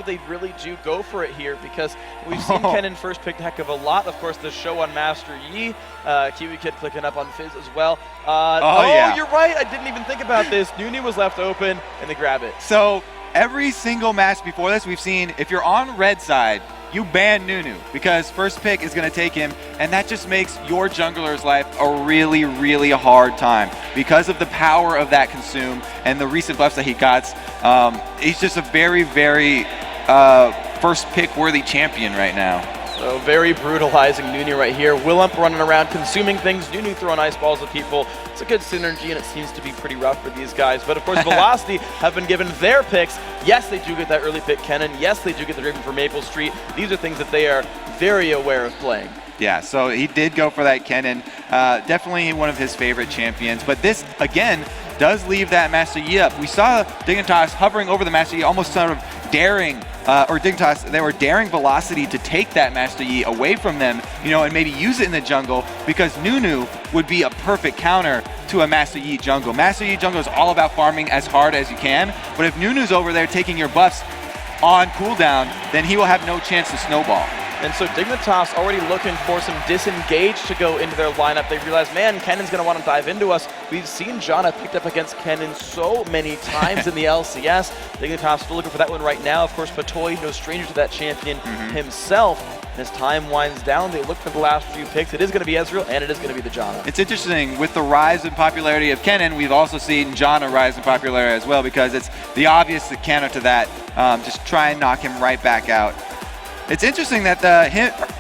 believe they really do go for it here because we've seen Kennen first pick heck of a lot. Of course, the show on Master Yi, Kiwi Kid clicking up on Fizz as well. Yeah. You're right. I didn't even think about this. Nunu was left open, and they grab it. So every single match before this, we've seen if you're on red side, you ban Nunu because first pick is going to take him, and that just makes your jungler's life a really, really hard time because of the power of that consume and the recent buffs that he got. He's just a very, very first pick worthy champion right now. So very brutalizing Nunu right here. Willump running around, consuming things. Nunu throwing ice balls at people. It's a good synergy, and it seems to be pretty rough for these guys. But of course, Velocity have been given their picks. Yes, they do get that early pick, Kennen. Yes, they do get the Draven for Maple Street. These are things that they are very aware of playing. Yeah, so he did go for that Kennen. Definitely one of his favorite champions. But this, again, does leave that Master Yi up. We saw Dignitas hovering over the Master Yi, almost sort of daring, or Dignitas, they were daring Velocity to take that Master Yi away from them, and maybe use it in the jungle, because Nunu would be a perfect counter to a Master Yi jungle. Master Yi jungle is all about farming as hard as you can, but if Nunu's over there taking your buffs on cooldown, then he will have no chance to snowball. And so Dignitas already looking for some disengage to go into their lineup. They realize, man, Kennen's going to want to dive into us. We've seen Janna picked up against Kennen so many times in the LCS. Dignitas still looking for that one right now. Of course, Patoy, no stranger to that champion himself. And as time winds down, they look for the last few picks. It is going to be Ezreal, and it is going to be the Janna. It's interesting, with the rise in popularity of Kennen, we've also seen Janna rise in popularity as well, because it's the obvious counter to that. Just try and knock him right back out. It's interesting that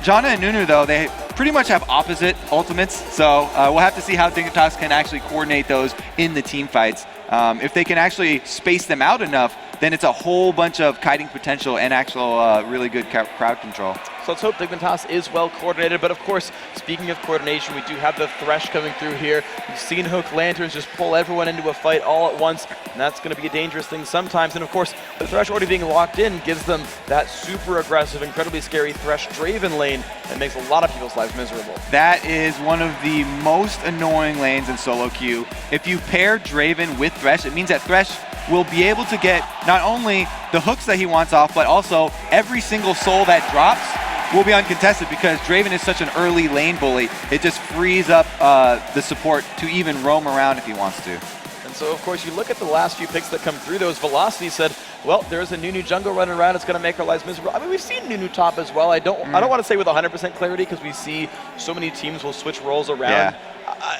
Janna and Nunu, though, they pretty much have opposite ultimates, so we'll have to see how Dignitas can actually coordinate those in the team fights. If they can actually space them out enough, then it's a whole bunch of kiting potential and actual really good crowd control. So let's hope Dignitas is well coordinated. But of course, speaking of coordination, we do have the Thresh coming through here. We've seen Hook Lanterns just pull everyone into a fight all at once, and that's going to be a dangerous thing sometimes. And of course, the Thresh already being locked in gives them that super aggressive, incredibly scary Thresh Draven lane that makes a lot of people's lives miserable. That is one of the most annoying lanes in solo queue. If you pair Draven with Thresh, it means that Thresh will be able to get not only the hooks that he wants off, but also every single soul that drops will be uncontested, because Draven is such an early lane bully. It just frees up the support to even roam around if he wants to. And so, of course, you look at the last few picks that come through, those Velocity said, well, there's a Nunu jungle running around. It's going to make our lives miserable. I mean, we've seen Nunu top as well. I don't want to say with 100% clarity, because we see so many teams will switch roles around. Yeah.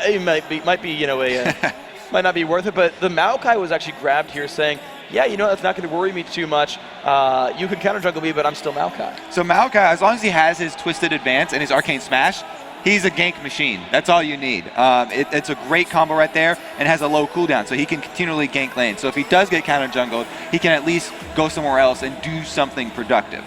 It might be might not be worth it, but the Maokai was actually grabbed here saying, yeah, that's not going to worry me too much. You can counter jungle me, but I'm still Maokai. So Maokai, as long as he has his Twisted Advance and his Arcane Smash, he's a gank machine. That's all you need. It's a great combo right there, and has a low cooldown, so he can continually gank lane. So if he does get counter jungled, he can at least go somewhere else and do something productive.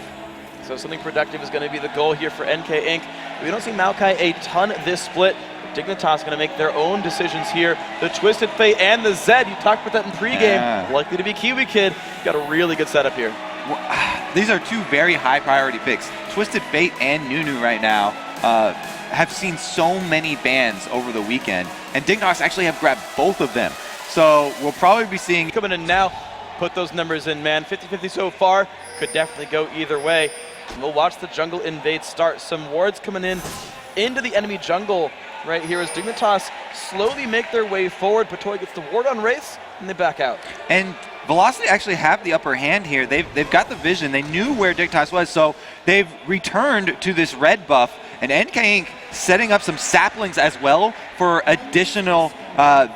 So something productive is going to be the goal here for NK Inc. We don't see Maokai a ton this split. Dignitas going to make their own decisions here. The Twisted Fate and the Zed, you talked about that in pregame, likely to be Kiwi Kid. Got a really good setup here. Well, these are two very high priority picks. Twisted Fate and Nunu right now have seen so many bans over the weekend, and Dignitas actually have grabbed both of them. So we'll probably be seeing... Coming in now, put those numbers in, man. 50-50 so far, could definitely go either way. And we'll watch the jungle invade start. Some wards coming in into the enemy jungle right here as Dignitas slowly make their way forward. Patoy gets the ward on Wraith, and they back out. And Velocity actually have the upper hand here. They've got the vision. They knew where Dignitas was, so they've returned to this red buff. And NK Inc. setting up some saplings as well for additional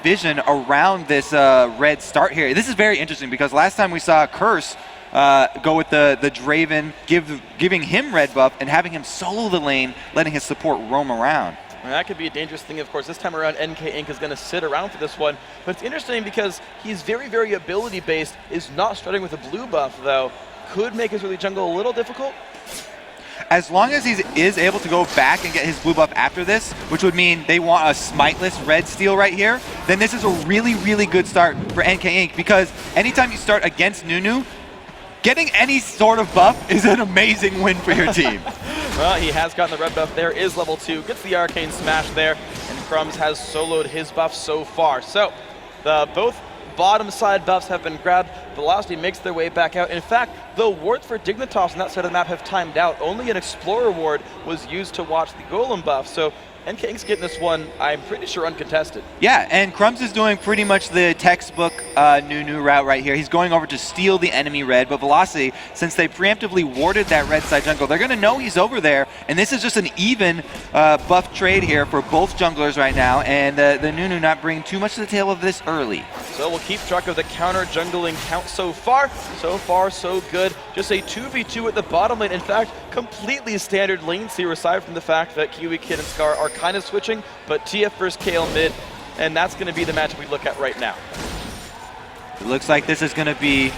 vision around this red start here. This is very interesting, because last time we saw Curse go with the Draven, giving him red buff and having him solo the lane, letting his support roam around. And that could be a dangerous thing, of course. This time around, NK Inc. is going to sit around for this one. But it's interesting because he's very, very ability-based, is not starting with a blue buff, though. Could make his early jungle a little difficult. As long as he is able to go back and get his blue buff after this, which would mean they want a smiteless red steal right here, then this is a really, really good start for NK Inc. Because anytime you start against Nunu, getting any sort of buff is an amazing win for your team. Well, he has gotten the red buff there, is level 2, gets the Arcane Smash there, and Crumbs has soloed his buff so far. So, both bottom side buffs have been grabbed. Velocity makes their way back out. In fact, the wards for Dignitas on that side of the map have timed out. Only an Explorer ward was used to watch the Golem buff. So NK Inc's getting this one, I'm pretty sure, uncontested. Yeah, and Crumbs is doing pretty much the textbook Nunu route right here. He's going over to steal the enemy red, but Velocity, since they preemptively warded that red side jungle, they're going to know he's over there, and this is just an even buff trade here for both junglers right now, and the Nunu not bringing too much to the table of this early. So we'll keep track of the counter jungling count so far. So far, so good. Just a 2v2 at the bottom lane. In fact, completely standard lanes here, aside from the fact that Kiwi Kid and Scar are kind of switching, but TF versus Kale mid, and that's going to be the match we look at right now. It looks like this is going to be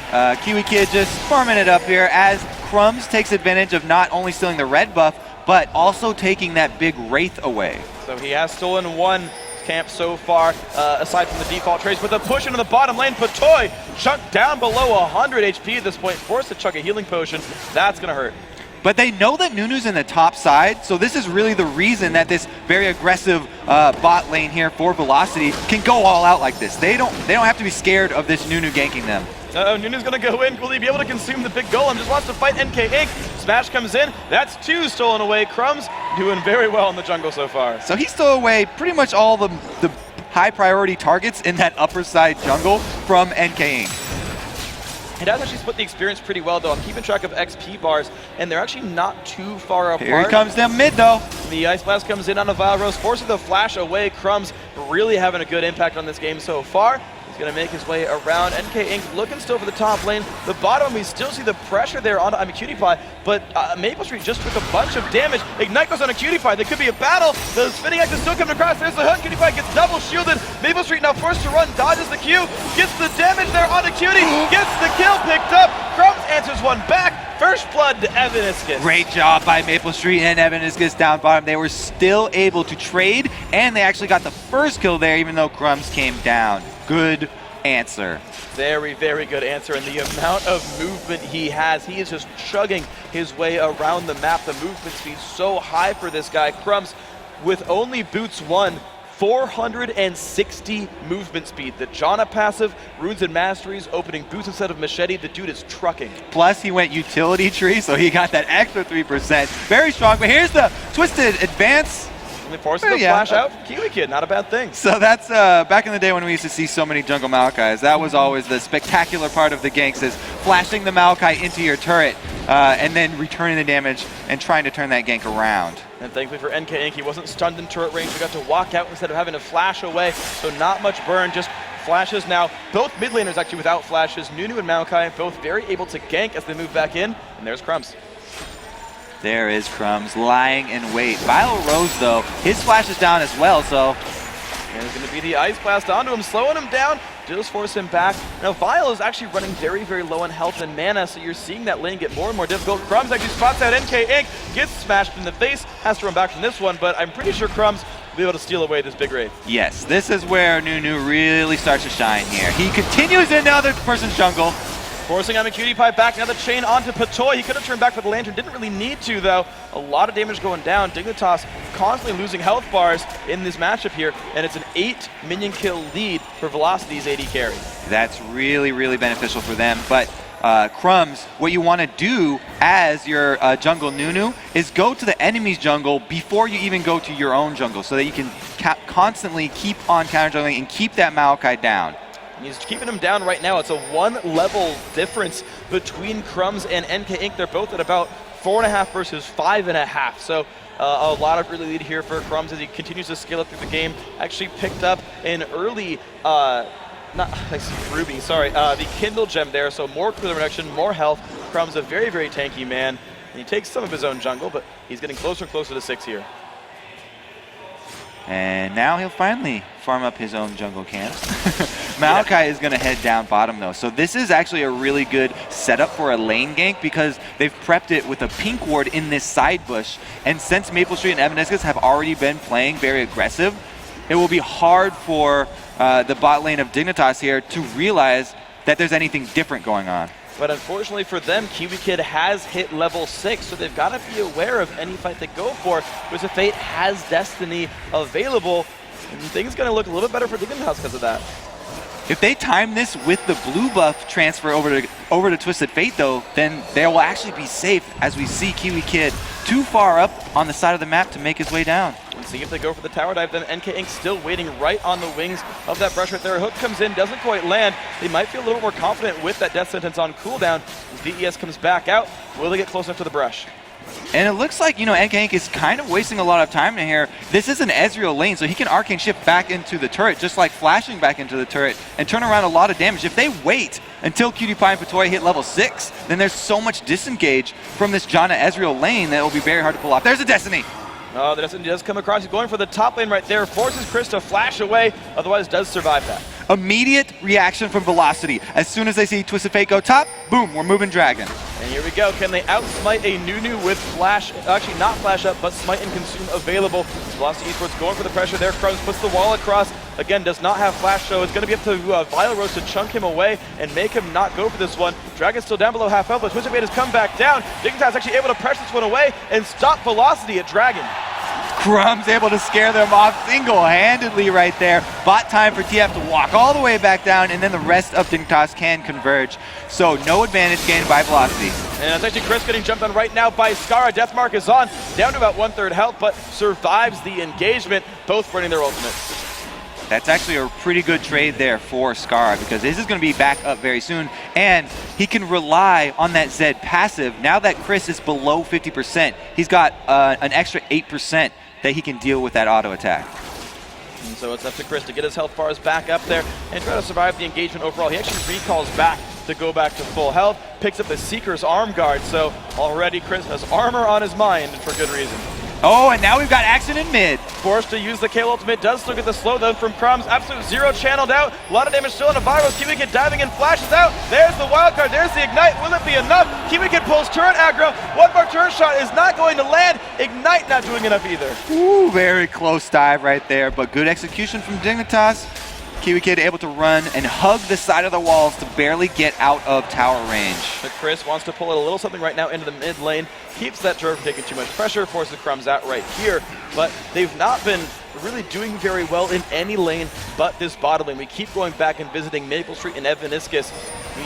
Kiwi Kid just farming it up here as Crumbs takes advantage of not only stealing the red buff, but also taking that big Wraith away. So he has stolen one camp so far, aside from the default trades, but the push into the bottom lane, Patoy chunked down below 100 HP at this point, forced to chug a healing potion. That's going to hurt. But they know that Nunu's in the top side, so this is really the reason that this very aggressive bot lane here for Velocity can go all out like this. They don't have to be scared of this Nunu ganking them. Nunu's gonna go in. Will he be able to consume the big golem? Just wants to fight NK Inc. Smash comes in. That's 2 stolen away. Crumbs doing very well in the jungle so far. So he stole away pretty much all the high priority targets in that upper side jungle from NK Inc. It has actually split the experience pretty well, though. I'm keeping track of XP bars, and they're actually not too far apart. Here he comes down mid, though. The Ice Blast comes in on a Vile Rose, forcing the flash away. Crumbs really having a good impact on this game so far. He's going to make his way around. NK Inc. looking still for the top lane. The bottom, we still see the pressure there on Cutie Pie, but Maple Street just took a bunch of damage. Ignite goes on a Cutie Pie. There could be a battle. The spinning axe is still coming across. There's the hook. Cutie Pie gets double shielded. Maple Street now forced to run, dodges the Q, gets the damage there on a Cutie, gets the kill picked up. Crumbs answers one back. First blood to Evaniscus. Great job by Maple Street and Evaniscus down bottom. They were still able to trade, and they actually got the first kill there, even though Crumbs came down. Good answer. Very, very good answer, and the amount of movement he has, he is just chugging his way around the map. The movement speed so high for this guy. Crumbs, with only Boots 1, 460 movement speed. The Janna passive, Runes and Masteries, opening Boots instead of Machete. The dude is trucking. Plus, he went utility tree, so he got that extra 3%. Very strong, but here's the twisted advance. They forced the flash out from Kiwi Kid, not a bad thing. So that's back in the day when we used to see so many jungle Maokais. That was always the spectacular part of the ganks, is flashing the Maokai into your turret and then returning the damage and trying to turn that gank around. And thankfully for NK Inc., he wasn't stunned in turret range. He got to walk out instead of having to flash away. So not much burn, just flashes now. Both mid laners actually without flashes. Nunu and Maokai both very able to gank as they move back in. And there's Crumbs. There is Crumbs lying in wait. Vile Rose, though, his flash is down as well, so. There's going to be the Ice Blast onto him, slowing him down. Does force him back. Now, Vile is actually running very, very low on health and mana, so you're seeing that lane get more and more difficult. Crumbs actually spots out NK Inc., gets smashed in the face, has to run back from this one, but I'm pretty sure Crumbs will be able to steal away this big Wraith. Yes, this is where Nunu really starts to shine here. He continues into other person's jungle. Forcing on a Cutie Pie back, now the chain onto Patoy. He could have turned back for the Lantern, didn't really need to though. A lot of damage going down. Dignitas constantly losing health bars in this matchup here, and it's an 8 minion kill lead for Velocity's AD carry. That's really, really beneficial for them, but Crumbs, what you want to do as your jungle Nunu is go to the enemy's jungle before you even go to your own jungle, so that you can constantly keep on counter jungling and keep that Maokai down. He's keeping him down right now. It's a 1 level difference between Crumbs and NK Inc. They're both at about 4.5 versus 5.5. So a lot of early lead here for Crumbs as he continues to scale up through the game. Actually picked up an early, Ruby, sorry, the Kindle gem there. So more cooler reduction, more health. Crumbs a very, very tanky man. And he takes some of his own jungle, but he's getting closer and closer to 6 here. And now he'll finally farm up his own jungle camps. Maokai is going to head down bottom though. So this is actually a really good setup for a lane gank because they've prepped it with a pink ward in this side bush. And since Maple Street and Evaniscus have already been playing very aggressive, it will be hard for the bot lane of Dignitas here to realize that there's anything different going on. But unfortunately for them, Kiwi Kid has hit level 6, so they've got to be aware of any fight they go for. Wizard of Fate has Destiny available, and things going to look a little bit better for Dignitas because of that. If they time this with the blue buff transfer over to Twisted Fate, though, then they will actually be safe as we see Kiwi Kid too far up on the side of the map to make his way down. And see if they go for the tower dive, then NK Inc. still waiting right on the wings of that brush right there. Hook comes in, doesn't quite land. They might feel a little more confident with that death sentence on cooldown. As VES comes back out, will they get close enough to the brush? And it looks like, NK Inc. is kind of wasting a lot of time in here. This is an Ezreal lane, so he can arcane shift back into the turret, just like flashing back into the turret, and turn around a lot of damage. If they wait until Cutie Pie and Patoy hit level 6, then there's so much disengage from this Janna Ezreal lane that it will be very hard to pull off. There's a Destiny! Oh, the Destiny does come across. He's going for the top lane right there, forces Chris to flash away, otherwise does survive that. Immediate reaction from Velocity. As soon as they see Twisted Fate go top, boom, we're moving Dragon. And here we go. Can they outsmite a Nunu with flash? Actually, not flash up, but smite and consume available. Velocity Esports going for the pressure there. Crumbs puts the wall across. Again, does not have flash, so it's going to be up to Vile Rose to chunk him away and make him not go for this one. Dragon's still down below half health, but Twisted Fate has come back down. Dignitas is actually able to press this one away and stop Velocity at Dragon. Crumbs able to scare them off single-handedly right there. Bot time for TF to walk all the way back down, and then the rest of Dignitas can converge. So no advantage gained by Velocity. And it's actually Chris getting jumped on right now by Skara. Deathmark is on, down to about 1/3 health, but survives the engagement, both running their ultimates. That's actually a pretty good trade there for Skara, because this is going to be back up very soon, and he can rely on that Zed passive. Now that Chris is below 50%, he's got an extra 8% that he can deal with that auto attack. And so it's up to Chris to get his health bars back up there and try to survive the engagement overall. He actually recalls back to go back to full health, picks up the Seeker's arm guard, so already Chris has armor on his mind for good reason. Oh, and now we've got action in mid. Forced to use the Kale ultimate, does still get the slow though from Crumbs. Absolute Zero channeled out. A lot of damage still on a Virus. Kiwi Kid diving in, flashes out. There's the wild card, there's the Ignite. Will it be enough? Kiwi Kid pulls turret aggro. One more turret shot is not going to land. Ignite not doing enough either. Ooh, very close dive right there, but good execution from Dignitas. Kiwi Kid able to run and hug the side of the walls to barely get out of tower range. But Chris wants to pull out a little something right now into the mid lane. Keeps that turret from taking too much pressure, forces Crumbs out right here. But they've not been really doing very well in any lane but this bottom lane. We keep going back and visiting Maple Street and Evaniscus.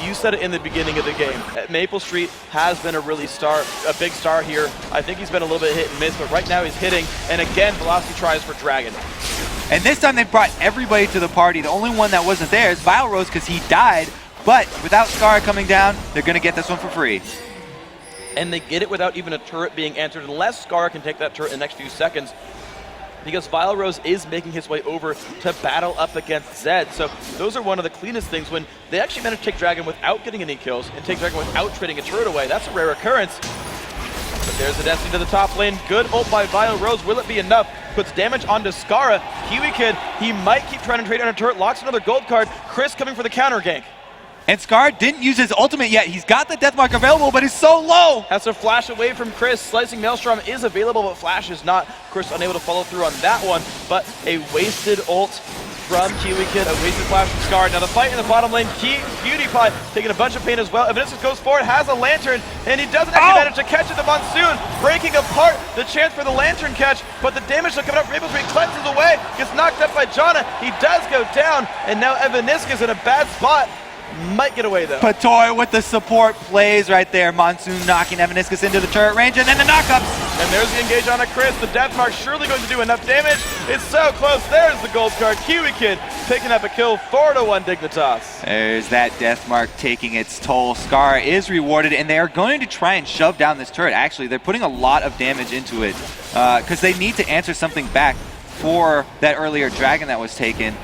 You said it in the beginning of the game. Maple Street has been a big star here. I think he's been a little bit hit and miss, but right now he's hitting. And again, Velocity tries for Dragon. And this time they brought everybody to the party. The only one that wasn't there is Vile Rose, because he died. But without Skara coming down, they're going to get this one for free. And they get it without even a turret being answered, unless Skara can take that turret in the next few seconds. Because Vile Rose is making his way over to battle up against Zed. So those are one of the cleanest things when they actually manage to take Dragon without getting any kills and take Dragon without trading a turret away. That's a rare occurrence. But there's the Destiny to the top lane. Good ult by Vile Rose. Will it be enough? Puts damage onto Skara. Kiwi Kid, he might keep trying to trade on a turret. Locks another gold card. Chris coming for the counter gank. And Scar didn't use his ultimate yet. He's got the Deathmark available, but he's so low. Has to flash away from Chris. Slicing Maelstrom is available, but Flash is not. Chris unable to follow through on that one, but a wasted ult from Kiwi Kid, a wasted flash from Scar. Now the fight in the bottom lane, Cutie Pie taking a bunch of pain as well. Evaniscus goes forward, has a lantern, and he doesn't actually manage to catch it. The Monsoon breaking apart the chance for the lantern catch, but the damage still coming up. Maple Street cleanses away, gets knocked up by Janna. He does go down, and now Evaniscus in a bad spot. Might get away though. Patoy with the support plays right there. Monsoon knocking Evaniscus into the turret range, and then the knockups. And there's the engage on a Chris. The Deathmark surely going to do enough damage. It's so close. There's the gold card. Kiwi Kid picking up a kill. 4-1 Dignitas. There's that Deathmark taking its toll. Scar is rewarded, and they are going to try and shove down this turret. Actually, they're putting a lot of damage into it because they need to answer something back for that earlier dragon that was taken.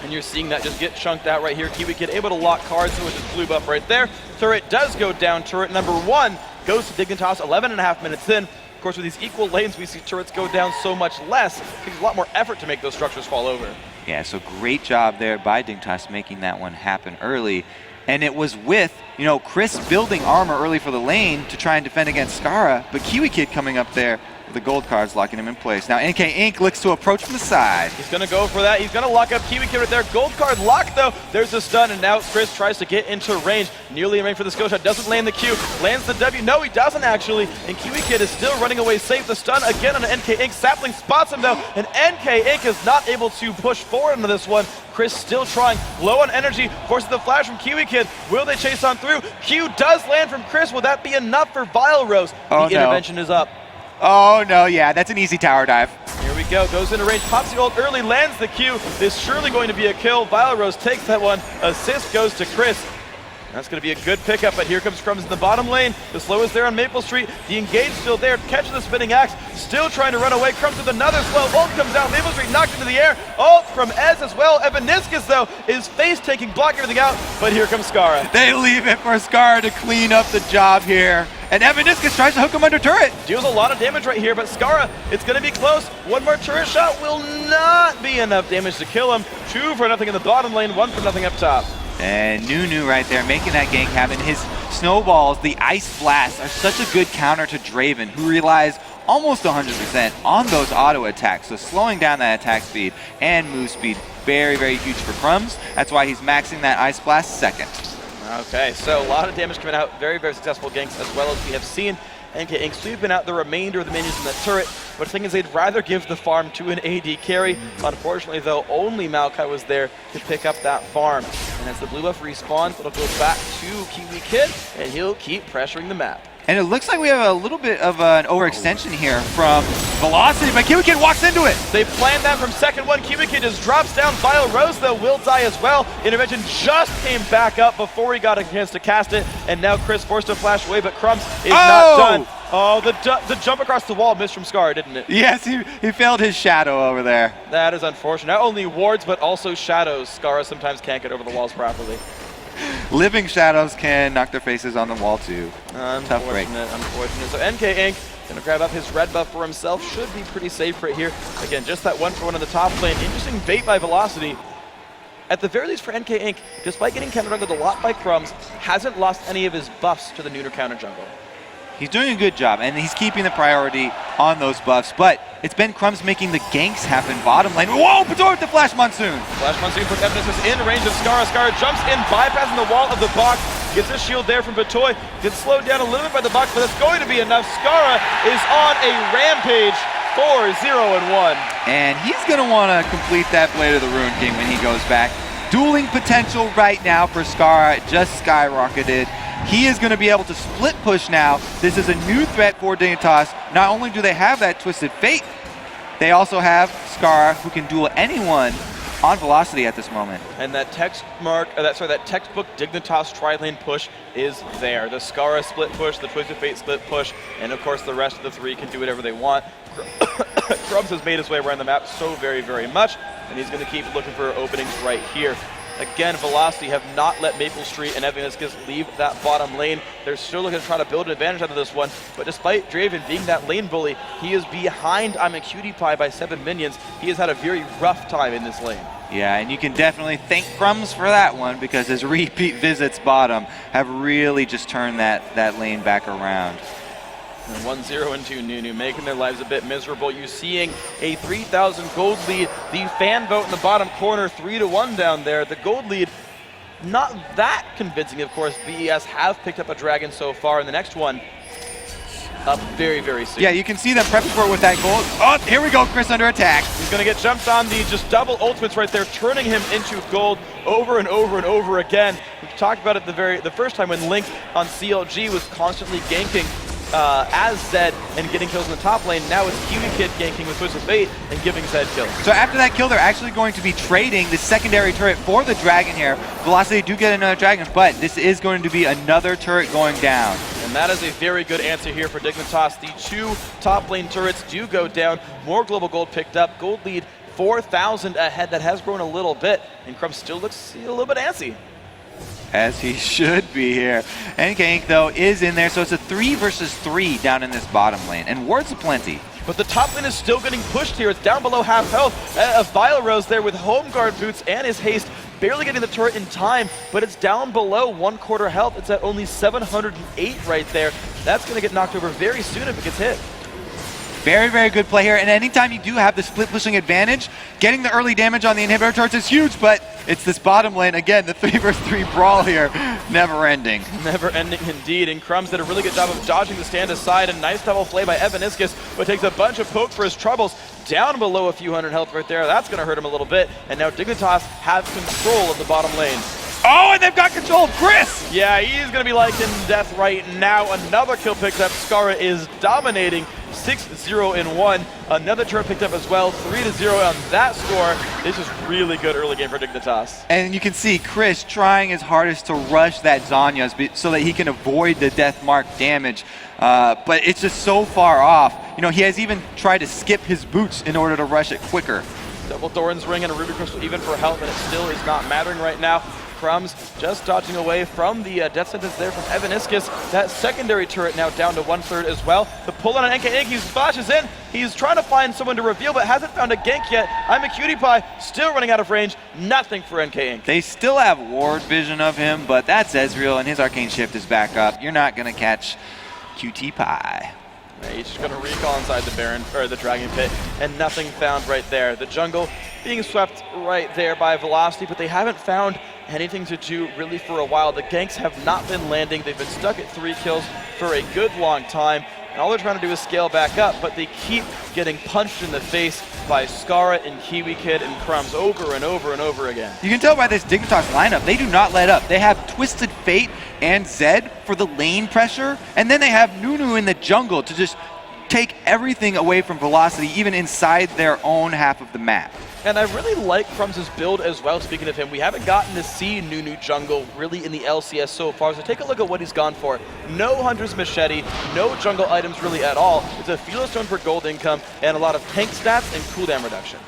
And you're seeing that just get chunked out right here. Kiwi Kid able to lock cards, so it's just blue buff right there. Turret does go down. Turret number 1 goes to Dignitas 11.5 minutes in. Of course, with these equal lanes, we see turrets go down so much less. It takes a lot more effort to make those structures fall over. Yeah, so great job there by Dignitas making that one happen early. And it was with, Chris building armor early for the lane to try and defend against Skara, but Kiwi Kid coming up there The gold card's locking him in place. Now NK Inc. looks to approach from the side. He's going to go for that. He's going to lock up Kiwi Kid right there. Gold card locked, though. There's a stun, and now Chris tries to get into range. Nearly in range for the skill shot. Doesn't land the Q. Lands the W. No, he doesn't, actually. And Kiwi Kid is still running away safe. The stun again on NK Inc. Sapling spots him, though. And NK Inc. is not able to push forward into this one. Chris still trying. Low on energy. Forces the flash from Kiwi Kid. Will they chase on through? Q does land from Chris. Will that be enough for Vile Rose? The intervention is up. Oh, no, yeah, that's an easy tower dive. Here we go, goes into range, pops the ult early, lands the Q. This is surely going to be a kill. Vile Rose takes that one. Assist goes to Chris. That's going to be a good pickup, but here comes Crumbs in the bottom lane. The slow is there on Maple Street. The engage still there, catches the spinning axe, still trying to run away. Crumbs with another slow. Ult comes out, Maple Street knocked into the air. Ult from Ez as well. Evaniscus, though, is face taking, blocking everything out, but here comes Skara. They leave it for Skara to clean up the job here. And Evaniscus tries to hook him under turret. Deals a lot of damage right here, but Skara, it's going to be close. One more turret shot will not be enough damage to kill him. 2 for nothing in the bottom lane, 1 for nothing up top. And Nunu right there making that gank happen. His snowballs, the ice blasts, are such a good counter to Draven, who relies almost 100% on those auto attacks. So slowing down that attack speed and move speed, very, very huge for Crumbs. That's why he's maxing that ice blast second. Okay, so a lot of damage coming out. Very, very successful ganks, as well as we have seen. NK Inc. sweeping out the remainder of the minions in the turret. But the thing is, they'd rather give the farm to an AD carry. Unfortunately, though, only Maokai was there to pick up that farm. And as the blue buff respawns, it'll go back to Kiwi Kid, and he'll keep pressuring the map. And it looks like we have a little bit of an overextension here from Velocity, but Kiwi Kid walks into it. They planned that from second one. Kiwi Kid just drops down. Vile Rose, though, will die as well. Intervention just came back up before he got a chance to cast it, and now Chris forced to flash away, but Crumbs is not done. Oh, the jump across the wall missed from Scar, didn't it? Yes, he failed his shadow over there. That is unfortunate. Not only wards, but also shadows. Scar sometimes can't get over the walls properly. Living shadows can knock their faces on the wall too. Tough break. Unfortunate. So NK Inc. gonna grab up his red buff for himself. Should be pretty safe right here. Again, just that 1-for-1 on the top lane. Interesting bait by Velocity. At the very least for NK Inc., despite getting counter jungled a lot by Crumbs, hasn't lost any of his buffs to the neuter counter jungle. He's doing a good job, and he's keeping the priority on those buffs, but it's been Crumbs making the ganks happen bottom lane. Whoa, Pator with the Flash Monsoon! Flash Monsoon puts Evanescence in range of Skara. Skara jumps in, bypassing the wall of the box, gets a shield there from Batoy, gets slowed down a little bit by the box, but it's going to be enough. Skara is on a rampage, 4-0-1. And he's going to want to complete that Blade of the Ruin King when he goes back. Dueling potential right now for Skara, just skyrocketed. He is going to be able to split push now. This is a new threat for Dignitas. Not only do they have that Twisted Fate, they also have Skara, who can duel anyone on Velocity at this moment. And that that textbook Dignitas tri-lane push is there. The Skara split push, the Twisted Fate split push, and of course the rest of the 3 can do whatever they want. Crumbs has made his way around the map so very, very much, and he's going to keep looking for openings right here. Again, Velocity have not let Maple Street and Evaniscus leave that bottom lane. They're still looking to try to build an advantage out of this one, but despite Draven being that lane bully, he is behind I'm a Cutie Pie by 7 minions. He has had a very rough time in this lane. Yeah, and you can definitely thank Crumbs for that one, because his repeat visits bottom have really just turned that lane back around. And 1-0 and 2 Nunu, making their lives a bit miserable. You're seeing a 3,000 gold lead. The fan vote in the bottom corner, 3-1 down there. The gold lead, not that convincing, of course. BES have picked up a dragon so far, and the next one up very, very soon. Yeah, you can see them prepping for it with that gold. Oh, here we go, Chris under attack. He's going to get jumped on. The just double ultimates right there, turning him into gold over and over and over again. We talked about it the first time when Link on CLG was constantly ganking as Zed and getting kills in the top lane. Now it's Kiwi Kid ganking with Twisted Fate and giving Zed kills. So after that kill, they're actually going to be trading the secondary turret for the dragon here. Velocity do get another dragon, but this is going to be another turret going down. And that is a very good answer here for Dignitas. The 2 top lane turrets do go down. More global gold picked up. Gold lead 4,000 ahead. That has grown a little bit, and Crumbs still looks a little bit antsy. As he should be here. NK Inc. though is in there, so it's a 3 versus 3 down in this bottom lane, and wards aplenty. But the top lane is still getting pushed here. It's down below half health. Vile Rose there with home guard boots and his haste, barely getting the turret in time, but it's down below 1/4 health. It's at only 708 right there. That's going to get knocked over very soon if it gets hit. Very, very good play here. And anytime you do have the split pushing advantage, getting the early damage on the inhibitor turrets is huge, but it's this bottom lane. Again, the 3 versus 3 brawl here, never ending. Never ending indeed. And Crumbs did a really good job of dodging the stand aside. A nice double play by Evaniscus, but takes a bunch of poke for his troubles. Down below a few hundred health right there. That's going to hurt him a little bit. And now Dignitas has control of the bottom lane. Oh, and they've got control of Chris! Yeah, he's going to be like in death right now. Another kill picked up. Skara is dominating. 6-0 in 1. Another turret picked up as well. 3-0 on that score. This is really good early game for Dignitas. And you can see Chris trying his hardest to rush that Zhonya's so that he can avoid the death mark damage. But it's just so far off. You know, he has even tried to skip his boots in order to rush it quicker. Double Doran's Ring and a Ruby Crystal even for health, and it still is not mattering right now. Crumbs just dodging away from the death sentence there from Evaniscus. That secondary turret now down to 1/3 as well. The pull on NK, he flashes in. He's trying to find someone to reveal, but hasn't found a gank yet. I'm a cutie pie, still running out of range. Nothing for NK Inc. They still have ward vision of him, but that's Ezreal, and his arcane shift is back up. You're not gonna catch QT Pie. He's just going to recall inside the Baron or the Dragon Pit, and nothing found right there. The jungle being swept right there by Velocity, but they haven't found anything to do really for a while. The ganks have not been landing. They've been stuck at 3 kills for a good long time, and all they're trying to do is scale back up, but they keep getting punched in the face by Skara and Kiwi Kid and Crumbs over and over and over again. You can tell by this Dignitas lineup, they do not let up. They have Twisted Fate and Zed for the lane pressure, and then they have Nunu in the jungle to just take everything away from Velocity, even inside their own half of the map. And I really like Crumbs' build as well. Speaking of him, we haven't gotten to see Nunu jungle really in the LCS so far, so take a look at what he's gone for. No Hunter's Machete, no jungle items really at all. It's a Philo Stone for gold income and a lot of tank stats and cooldown reduction.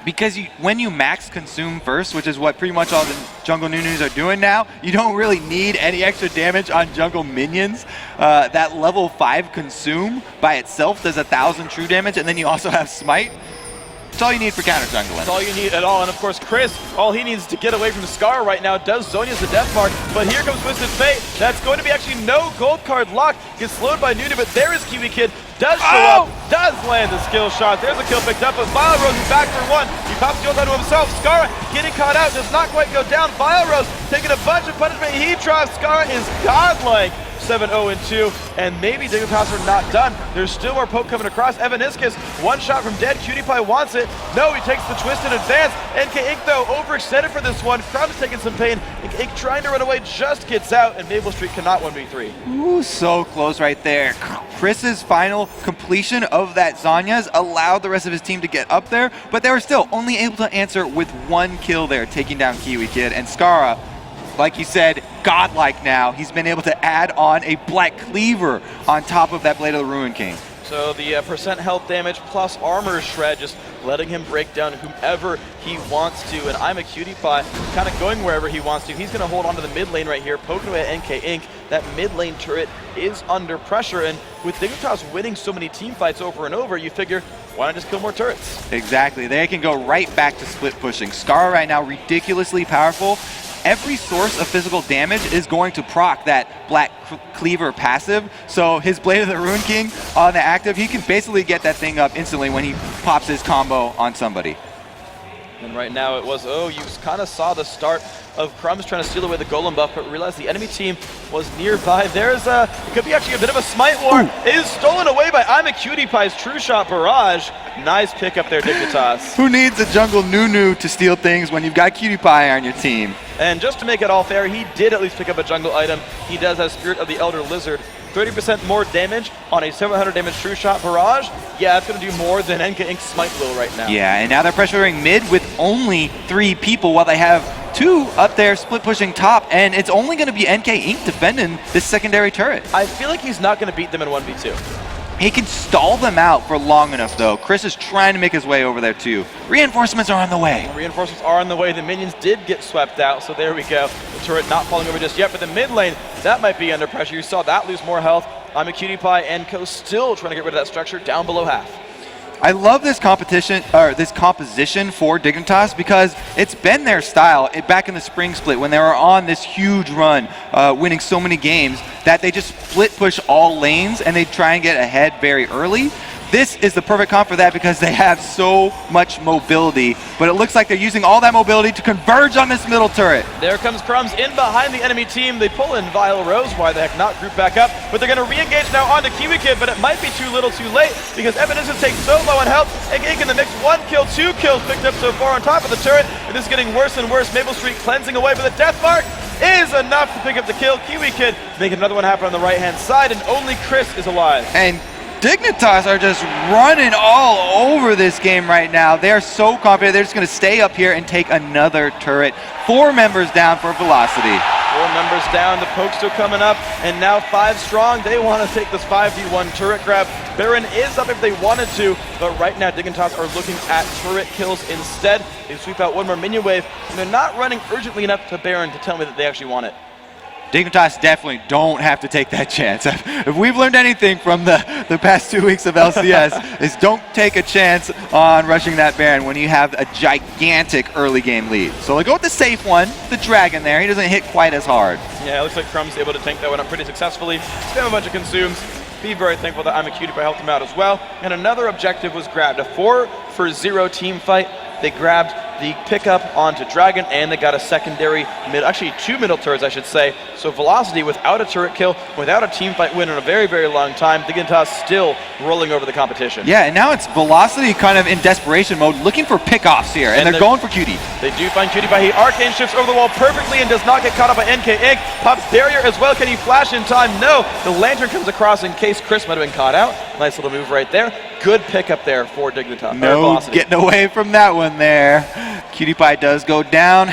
Because when you max consume first, which is what pretty much all the jungle Nunus are doing now, you don't really need any extra damage on jungle minions. That level 5 consume by itself does 1,000 true damage, and then you also have smite. That's all you need for counter jungling. That's all you need at all. And of course, Chris, all he needs to get away from Scar right now does Zhonya's the death mark. But here comes Twisted Fate. That's going to be actually no gold card luck. Gets slowed by Nunu, but there is Kiwi Kid. Does show up, does land the skill shot. There's a kill picked up, but Vile Rose is back for 1. He pops the ult onto himself. Scar getting caught out, does not quite go down. Vile Rose taking a bunch of punishment. He drops. Scar is godlike. 7-0-2, and maybe Dignitas are not done. There's still more poke coming across. Evaniscus, 1 shot from dead. Cutie Pie wants it. No, he takes the twist in advance. NK Inc, though, overextended for this one. Crumbs taking some pain. NK Inc trying to run away, just gets out, and Maple Street cannot 1v3. Ooh, so close right there. Chris's final completion of that Zhonya's allowed the rest of his team to get up there, but they were still only able to answer with 1 kill there, taking down Kiwi Kid. And Skara, like you said, godlike now. He's been able to add on a Black Cleaver on top of that Blade of the Ruin King. So the percent health damage plus armor shred, just letting him break down whomever he wants to. And I'm a cutie pie, kind of going wherever he wants to. He's going to hold on to the mid lane right here, poking away at NK Inc. That mid lane turret is under pressure. And with Dignitas winning so many team fights over and over, you figure, why not just kill more turrets? Exactly. They can go right back to split pushing. Scar right now ridiculously powerful. Every source of physical damage is going to proc that Black Cleaver passive. So his Blade of the Ruin King on the active, he can basically get that thing up instantly when he pops his combo on somebody. And right now it was, you kind of saw the start of Crumbs trying to steal away the Golem buff, but realized the enemy team was nearby. There's it could be actually a bit of a smite war. It is stolen away by I'm a Cutie Pie's True Shot Barrage. Nice pick up there, Dignitas. Who needs a jungle Nunu to steal things when you've got Cutie Pie on your team? And just to make it all fair, he did at least pick up a jungle item. He does have Spirit of the Elder Lizard. 30% more damage on a 700 damage True Shot Barrage. Yeah, it's going to do more than NK Inc. Smite Blow right now. Yeah, and now they're pressuring mid with only 3 people while they have 2 up there split pushing top, and it's only going to be NK Inc. defending this secondary turret. I feel like he's not going to beat them in 1v2. He can stall them out for long enough, though. Chris is trying to make his way over there, too. Reinforcements are on the way. Reinforcements are on the way. The minions did get swept out, so there we go. The turret not falling over just yet, but the mid lane, that might be under pressure. You saw that lose more health. I'm a Cutie Pie and Co. still trying to get rid of that structure down below half. I love this competition, or this composition for Dignitas, because it's been their style back in the spring split when they were on this huge run, winning so many games, that they just split push all lanes and they try and get ahead very early. this is the perfect comp for that because they have so much mobility. But it looks like they're using all that mobility to converge on this middle turret. There comes Crumbs in behind the enemy team. They pull in Vile Rose. Why the heck not? Group back up. But they're going to re-engage now onto Kiwi Kid, but it might be too little too late because Evanescence takes so low on health. And in the mix, 1 kill, 2 kills picked up so far on top of the turret. And this is getting worse and worse. Maple Street cleansing away, but the death mark is enough to pick up the kill. Kiwi Kid making another one happen on the right-hand side, and only Chris is alive. And Dignitas are just running all over this game right now. They're so confident. They're just going to stay up here and take another turret. 4 members down for Velocity. 4 members down. The poke still coming up, and now 5 strong. They want to take this 5v1 turret grab. Baron is up if they wanted to, but right now Dignitas are looking at turret kills instead. They sweep out 1 more minion wave, and they're not running urgently enough to Baron to tell me that they actually want it. Dignitas definitely don't have to take that chance. If we've learned anything from the past 2 weeks of LCS, is don't take a chance on rushing that Baron when you have a gigantic early game lead. So they go with the safe one, the Dragon there. He doesn't hit quite as hard. Yeah, it looks like Crumb's able to tank that one up pretty successfully. Spam a bunch of consumes. Be very thankful that I'm a cutie, but I helped him out as well. And another objective was grabbed. A 4-for-0 team fight. They grabbed the pickup onto Dragon, and they got a secondary actually 2 middle turrets, I should say. So Velocity without a turret kill, without a team fight win in a very, very long time. Dignitas still rolling over the competition. Yeah, and now it's Velocity kind of in desperation mode, looking for pickoffs here, and they're going for Cutie. They do find Cutie, but he arcane shifts over the wall perfectly and does not get caught up by NK Inc. Pops barrier as well. Can he flash in time? No. The lantern comes across in case Chris might have been caught out. Nice little move right there. Good pickup there for Dignitas. No getting away from that one there. Cutie Pie does go down.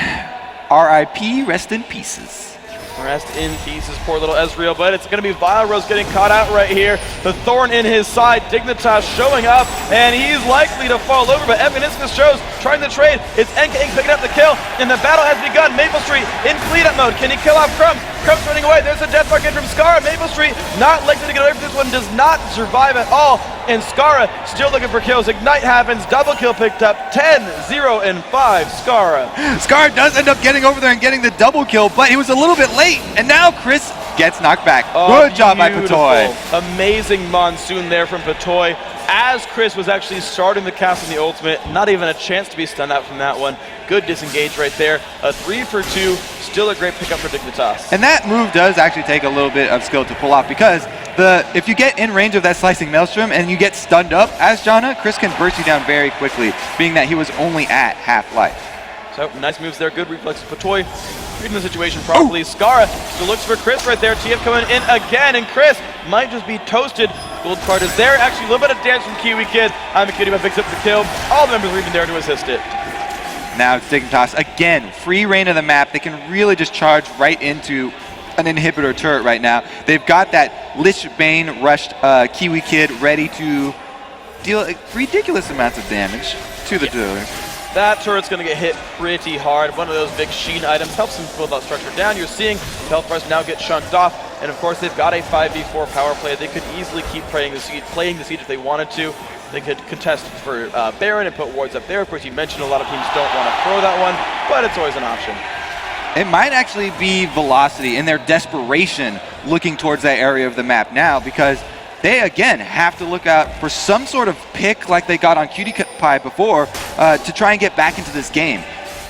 RIP, rest in pieces. Rest in pieces, poor little Ezreal, but it's going to be Vile Rose getting caught out right here. The thorn in his side, Dignitas showing up, and he's likely to fall over, but Evanescence shows, trying to trade. It's NK Inc. picking up the kill, and the battle has begun. Maple Street in cleanup mode. Can he kill off Crumbs? Crumbs running away. There's a death mark in from Scara. Maple Street not likely to get away from this one, does not survive at all, and Scara still looking for kills. Ignite happens, double kill picked up, 10, 0, and 5, Scara. Scara does end up getting over there and getting the double kill, but he was a little bit late, and now Chris gets knocked back. Good job by Patoy. Amazing monsoon there from Patoy. As Chris was actually starting the cast on the ultimate, not even a chance to be stunned out from that one. Good disengage right there. A 3-for-2, still a great pickup for Dignitas. And that move does actually take a little bit of skill to pull off because if you get in range of that slicing maelstrom and you get stunned up as Janna, Chris can burst you down very quickly, being that he was only at half life. So nice moves there, good reflexes. Patoy reading the situation properly. Scara still looks for Chris right there. TF coming in again, and Chris might just be toasted. Gold card is there. Actually, a little bit of dance from Kiwi Kid. I'm a cutie, but picks up the kill. All the members are even there to assist it. Now it's Dignitas again, free reign of the map. They can really just charge right into an inhibitor turret right now. They've got that Lich Bane rushed Kiwi Kid ready to deal ridiculous amounts of damage to the dealer. That turret's going to get hit pretty hard. One of those big Sheen items helps him pull that structure down. You're seeing health bars now get chunked off. And of course, they've got a 5v4 power play. They could easily keep playing the siege if they wanted to. They could contest for Baron and put wards up there. Of course, you mentioned a lot of teams don't want to throw that one, but it's always an option. It might actually be Velocity in their desperation looking towards that area of the map now because they, again, have to look out for some sort of pick like they got on Cutie Pie before to try and get back into this game.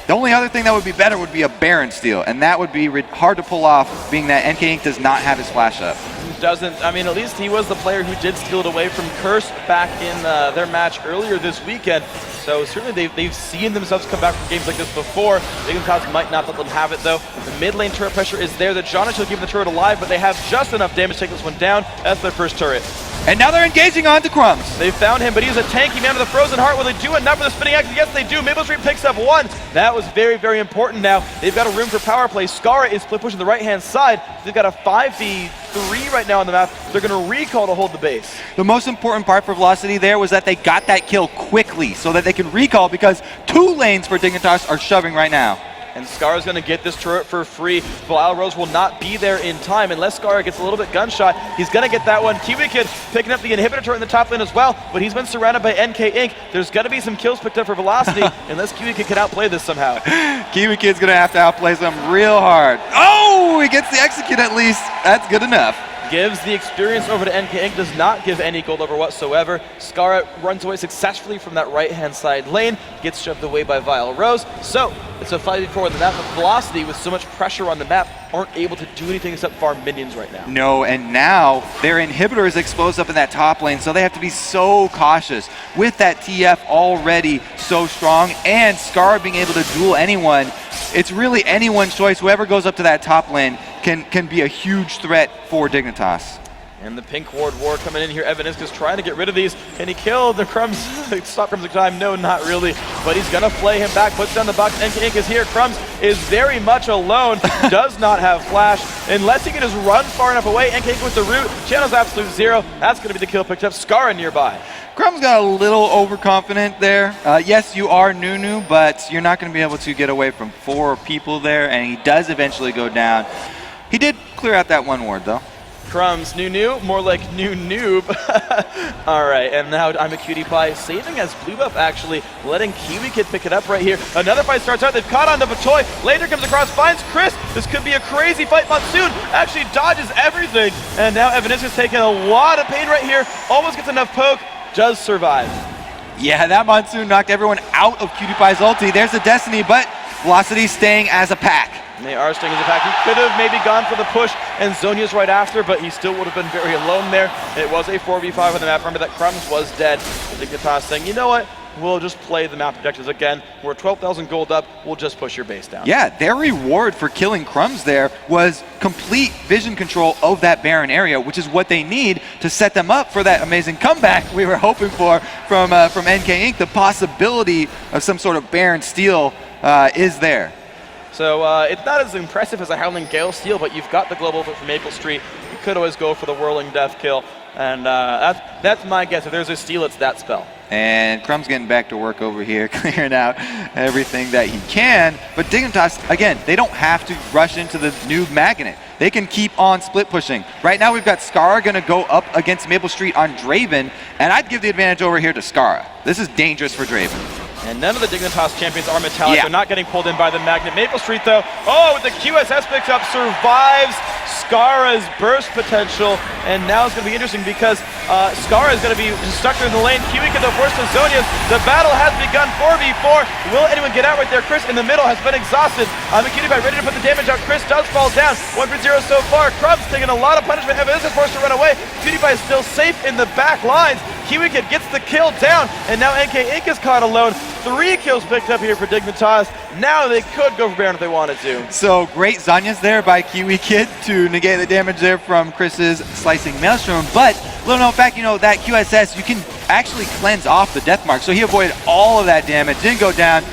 The only other thing that would be better would be a Baron steal, and that would be hard to pull off, being that NK Inc. does not have his flash up. I mean, at least he was the player who did steal it away from Curse back in their match earlier this weekend. So certainly they've seen themselves come back from games like this before. Dignitas might not let them have it, though. The mid lane turret pressure is there. The Janna should keep the turret alive, but they have just enough damage to take this one down. That's their first turret. And now they're engaging onto Crumbs. They found him, but he's a tanky man with a frozen heart. Will they do enough for the spinning axe? Yes, they do. Maple Street picks up one. That was very, very important now. They've got a room for power play. Scara is split pushing the right-hand side. They've got a 5v3 right now on the map. They're going to recall to hold the base. The most important part for Velocity there was that they got that kill quickly so that they can recall because 2 lanes for Dignitas are shoving right now. And Scara's going to get this turret for free. Vile Rose will not be there in time unless Scara gets a little bit gunshot. He's going to get that one. Kiwi Kid picking up the inhibitor turret in the top lane as well, but he's been surrounded by NK Inc. There's going to be some kills picked up for Velocity unless Kiwi Kid can outplay this somehow. Kiwi Kid's going to have to outplay them real hard. Oh, he gets the execute at least. That's good enough. gives the experience over to NK Inc. Does not give any gold over whatsoever. Skara runs away successfully from that right-hand side lane, gets shoved away by Vile Rose. So it's a 5v4 on the map, but Velocity, with so much pressure on the map, aren't able to do anything except farm minions right now. No, and now their inhibitor is exposed up in that top lane, so they have to be so cautious. With that TF already so strong, and Skara being able to duel anyone, it's really anyone's choice. Whoever goes up to that top lane can be a huge threat for Dignitas. And the pink ward war coming in here. Evanisca's trying to get rid of these. Can he kill the Crumbs? Stop Crumbs in time? No, not really. But he's going to play him back. Puts down the box. NK Inc. is here. Crumbs is very much alone. Does not have flash. Unless he can just run far enough away. NK Inc. with the root. Channel's absolute zero. That's going to be the kill picked up. Skara nearby. Crumbs got a little overconfident there. Yes, you are Nunu, but you're not going to be able to get away from 4 people there, and he does eventually go down. He did clear out that one ward, though. Crumbs, new more like new noob. All right, and now I'm a Cutie Pie, saving as blue buff actually, letting Kiwi Kid pick it up right here. Another fight starts out, they've caught on to Batoy. Later comes across, finds Chris. This could be a crazy fight. Monsoon actually dodges everything. And now Evanisca's taking a lot of pain right here. Almost gets enough poke, does survive. Yeah, that Monsoon knocked everyone out of Cutie Pie's ulti. There's the Destiny, but Velocity staying as a pack. And they are staying as a pack. He could have maybe gone for the push, and Zhonya's right after, but he still would have been very alone there. It was a 4v5 on the map. Remember that Crumbs was dead. Dignitas saying, you know what? We'll just play the map objectives again. We're 12,000 gold up. We'll just push your base down. Yeah, their reward for killing Crumbs there was complete vision control of that Baron area, which is what they need to set them up for that amazing comeback we were hoping for from NK Inc. The possibility of some sort of Baron steal is there. So it's not as impressive as a Howling Gale steal, but you've got the global from Maple Street. You could always go for the Whirling Death kill. And that's my guess. If there's a steal, it's that spell. And Crumb's getting back to work over here, clearing out everything that he can. But Dignitas, again, they don't have to rush into the new Magnet. They can keep on split pushing. Right now we've got Skara going to go up against Maple Street on Draven, and I'd give the advantage over here to Skara. This is dangerous for Draven. And none of the Dignitas champions are metallic. Yeah. They're not getting pulled in by the Magnet. Maple Street, though, with the QSS picks up, survives Skara's burst potential. And now it's going to be interesting because Skara is going to be stuck in the lane. Kiwi can go force to Zhonya's. The battle has begun 4v4. Will anyone get out right there? Chris in the middle has been exhausted. I'm a Cutie Pie ready to put the damage out. Chris does fall down. 1-0 so far. Crumb's taking a lot of punishment. Evan is forced to run away. Cutie Pie is still safe in the back lines. Kiwi Kid gets the kill down, and now NK Inc. is caught alone. 3 kills picked up here for Dignitas. Now they could go for Baron if they wanted to. So great Zhonya's there by Kiwi Kid to negate the damage there from Chris's Slicing Maelstrom. But little known fact, that QSS, you can actually cleanse off the death mark. So he avoided all of that damage, didn't go down.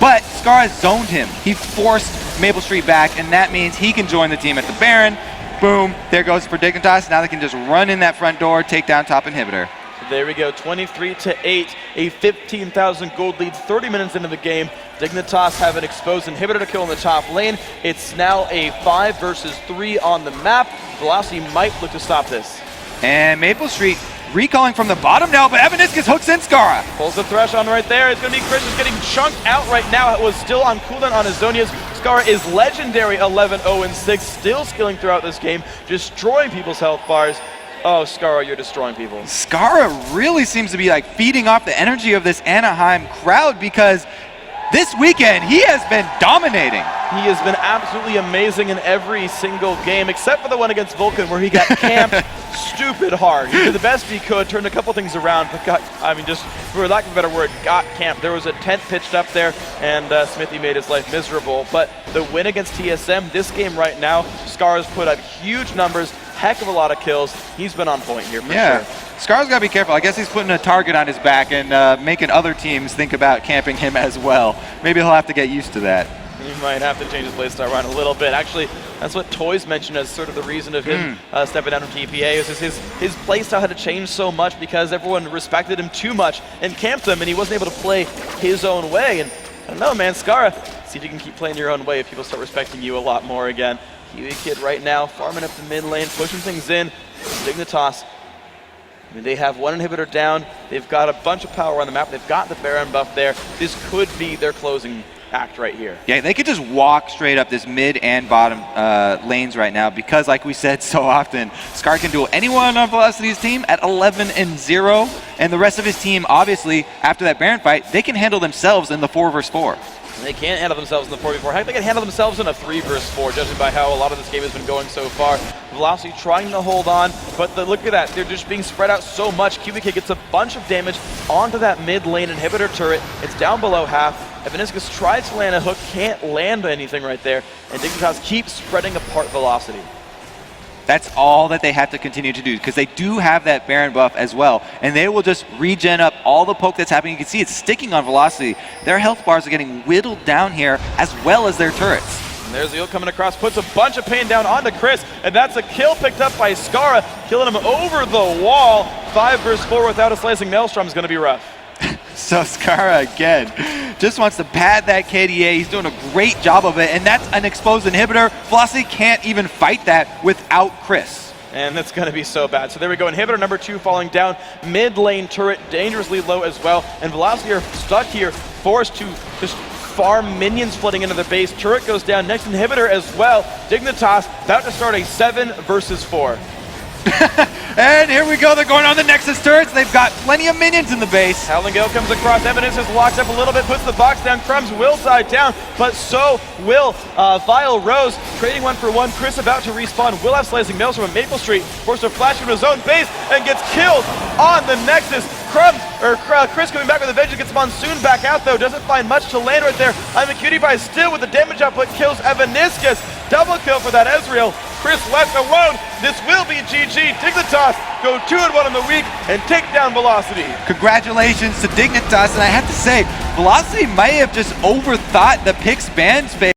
But Skara zoned him. He forced Maple Street back, and that means he can join the team at the Baron. Boom, there goes for Dignitas. Now they can just run in that front door, take down top inhibitor. There we go, 23-8, a 15,000 gold lead, 30 minutes into the game. Dignitas have an exposed inhibitor to kill in the top lane. It's now a 5 versus 3 on the map. Velocity might look to stop this. And Maple Street recalling from the bottom now, but Evanisca's hooks in Skara. Pulls the Thresh on right there. It's going to be Chris is getting chunked out right now. It was still on cooldown on his Zhonya's. Skara is legendary 11-0-6, still skilling throughout this game, destroying people's health bars. Oh, Skara, you're destroying people. Skara really seems to be feeding off the energy of this Anaheim crowd because this weekend he has been dominating. He has been absolutely amazing in every single game, except for the one against Vulcan where he got camped stupid hard. He did the best he could, turned a couple things around, but just for lack of a better word, got camped. There was a tent pitched up there, and Smithy made his life miserable. But the win against TSM, this game right now, Skara's put up huge numbers, heck of a lot of kills. He's been on point here for sure. Skara's got to be careful. I guess he's putting a target on his back and making other teams think about camping him as well. Maybe he'll have to get used to that. He might have to change his playstyle around a little bit. Actually, that's what Toys mentioned as sort of the reason of him stepping down from TPA. Is his playstyle had to change so much because everyone respected him too much and camped him, and he wasn't able to play his own way. And I don't know, man, Skara, see if you can keep playing your own way if people start respecting you a lot more again. Kiwi Kid right now farming up the mid lane, pushing things in. Dignitas, I mean, they have one inhibitor down. They've got a bunch of power on the map. They've got the Baron buff there. This could be their closing act right here. Yeah, they could just walk straight up this mid and bottom lanes right now because, like we said so often, Scar can duel anyone on Velocity's team at 11-0, and the rest of his team, obviously, after that Baron fight, they can handle themselves in the 4 versus 4. They can't handle themselves in the 4v4. Heck, they can handle themselves in a 3 versus 4, judging by how a lot of this game has been going so far. Velocity trying to hold on, but look at that. They're just being spread out so much. QBK gets a bunch of damage onto that mid lane inhibitor turret. It's down below half. Evaniscus tries to land a hook, can't land anything right there, and Dignitas keeps spreading apart Velocity. That's all that they have to continue to do because they do have that Baron buff as well, and they will just regen up all the poke that's happening. You can see it's sticking on Velocity. Their health bars are getting whittled down here as well as their turrets. And there's the ult coming across, puts a bunch of pain down onto Chris, and that's a kill picked up by Skara, killing him over the wall. 5 versus 4 without a slicing maelstrom is going to be rough. So Skara again just wants to pad that KDA. He's doing a great job of it, and that's an exposed inhibitor. Velocity can't even fight that without Chris. And that's going to be so bad. So there we go. Inhibitor number 2 falling down. Mid lane turret dangerously low as well. And Velocity are stuck here, forced to just farm minions flooding into the base. Turret goes down. Next inhibitor as well. Dignitas about to start a 7 versus 4. And here we go, they're going on the Nexus turrets. They've got plenty of minions in the base. Howling Gale comes across, Evidence is locked up a little bit, puts the box down, Crumbs will die down, but so will Vile Rose, trading 1 for 1. Chris about to respawn, will have Slicing Maelstrom from Maple Street, forced to flash into his own base, and gets killed on the Nexus. Chris coming back with a vengeance, gets Monsoon back out though, doesn't find much to land right there. I'm a cutie pie still with the damage output, kills Evaniscus. Double kill for that Ezreal. Chris left alone. This will be GG. Dignitas go 2-1 in the week and take down Velocity. Congratulations to Dignitas, and I have to say, Velocity might have just overthought the Pix ban space.